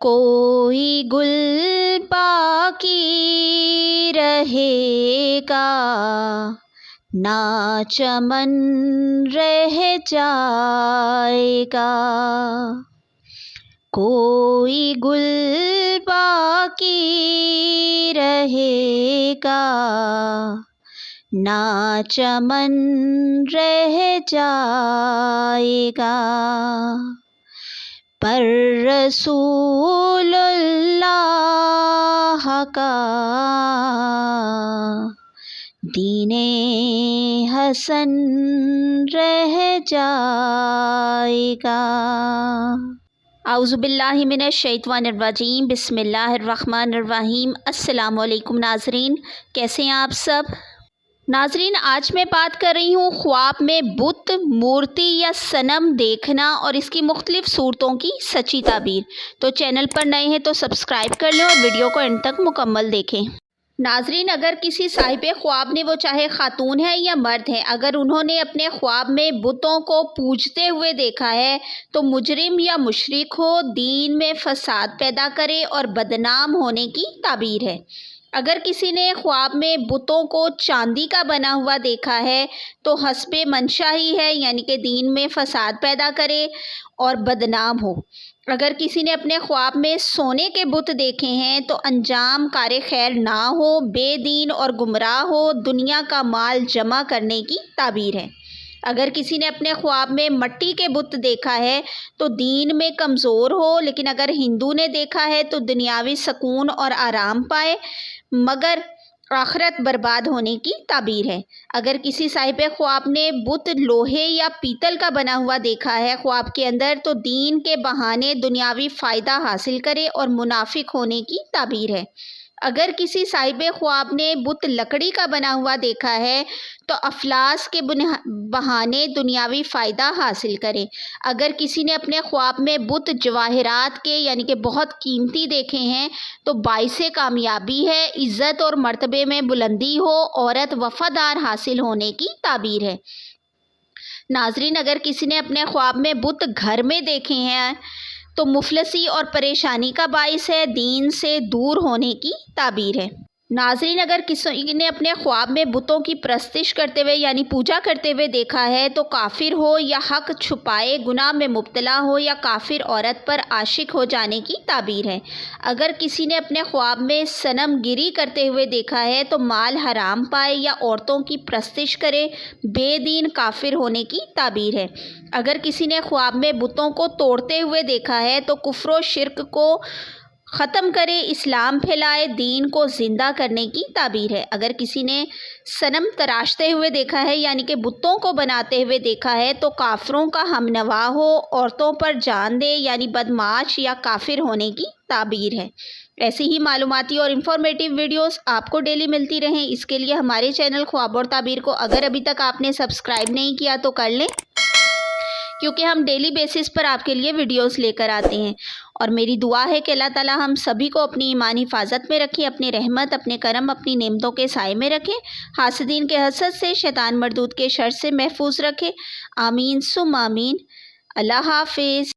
کوئی گل باقی رہے گا، نہ چمن رہ جائے گا۔ کوئی گل باقی رہے گا، نہ چمن رہ جائے گا۔ پر رسول اللہ کا دین حسن رہ جائے گا۔ اعوذ باللہ من الشیطان الرجیم، بسم اللہ الرحمن الرحیم۔ السلام علیکم ناظرین، کیسے ہیں آپ سب؟ ناظرین، آج میں بات کر رہی ہوں خواب میں بت، مورتی یا صنم دیکھنا اور اس کی مختلف صورتوں کی سچی تعبیر۔ تو چینل پر نئے ہیں تو سبسکرائب کر لیں اور ویڈیو کو اینڈ تک مکمل دیکھیں۔ ناظرین، اگر کسی صاحب خواب نے، وہ چاہے خاتون ہے یا مرد ہے، اگر انہوں نے اپنے خواب میں بتوں کو پوجتے ہوئے دیکھا ہے تو مجرم یا مشرک ہو، دین میں فساد پیدا کرے اور بدنام ہونے کی تعبیر ہے۔ اگر کسی نے خواب میں بتوں کو چاندی کا بنا ہوا دیکھا ہے تو حسب منشا ہی ہے، یعنی کہ دین میں فساد پیدا کرے اور بدنام ہو۔ اگر کسی نے اپنے خواب میں سونے کے بت دیکھے ہیں تو انجام کار خیر نہ ہو، بے دین اور گمراہ ہو، دنیا کا مال جمع کرنے کی تعبیر ہے۔ اگر کسی نے اپنے خواب میں مٹی کے بت دیکھا ہے تو دین میں کمزور ہو، لیکن اگر ہندو نے دیکھا ہے تو دنیاوی سکون اور آرام پائے مگر آخرت برباد ہونے کی تعبیر ہے۔ اگر کسی صاحب خواب نے بت لوہے یا پیتل کا بنا ہوا دیکھا ہے خواب کے اندر تو دین کے بہانے دنیاوی فائدہ حاصل کرے اور منافق ہونے کی تعبیر ہے۔ اگر کسی صاحب خواب نے بت لکڑی کا بنا ہوا دیکھا ہے تو افلاس کے بہانے دنیاوی فائدہ حاصل کرے۔ اگر کسی نے اپنے خواب میں بت جواہرات کے یعنی کہ بہت قیمتی دیکھے ہیں تو باعث کامیابی ہے، عزت اور مرتبے میں بلندی ہو، عورت وفادار حاصل ہونے کی تعبیر ہے۔ ناظرین، اگر کسی نے اپنے خواب میں بت گھر میں دیکھے ہیں تو مفلسی اور پریشانی کا باعث ہے، دین سے دور ہونے کی تعبیر ہے۔ ناظرین، اگر کسی نے اپنے خواب میں بتوں کی پرستش کرتے ہوئے یعنی پوجا کرتے ہوئے دیکھا ہے تو کافر ہو یا حق چھپائے گناہ میں مبتلا ہو یا کافر عورت پر عاشق ہو جانے کی تعبیر ہے۔ اگر کسی نے اپنے خواب میں صنم گیری کرتے ہوئے دیکھا ہے تو مال حرام پائے یا عورتوں کی پرستش کرے، بے دین کافر ہونے کی تعبیر ہے۔ اگر کسی نے خواب میں بتوں کو توڑتے ہوئے دیکھا ہے تو کفر و شرک کو ختم کرے، اسلام پھیلائے، دین کو زندہ کرنے کی تعبیر ہے۔ اگر کسی نے صنم تراشتے ہوئے دیکھا ہے یعنی کہ بتوں کو بناتے ہوئے دیکھا ہے تو کافروں کا ہم نوا ہو، عورتوں پر جان دے یعنی بدمعاش یا کافر ہونے کی تعبیر ہے۔ ایسی ہی معلوماتی اور انفارمیٹیو ویڈیوز آپ کو ڈیلی ملتی رہیں، اس کے لیے ہمارے چینل خواب اور تعبیر کو اگر ابھی تک آپ نے سبسکرائب نہیں کیا تو کر لیں، کیونکہ ہم ڈیلی بیسس پر آپ کے لیے ویڈیوز لے کر آتے ہیں۔ اور میری دعا ہے کہ اللہ تعالیٰ ہم سبھی کو اپنی ایمانی حفاظت میں رکھیں، اپنی رحمت، اپنے کرم، اپنی نعمتوں کے سائے میں رکھیں، حاسدین کے حسد سے، شیطان مردود کے شر سے محفوظ رکھیں۔ آمین ثم آمین۔ اللہ حافظ۔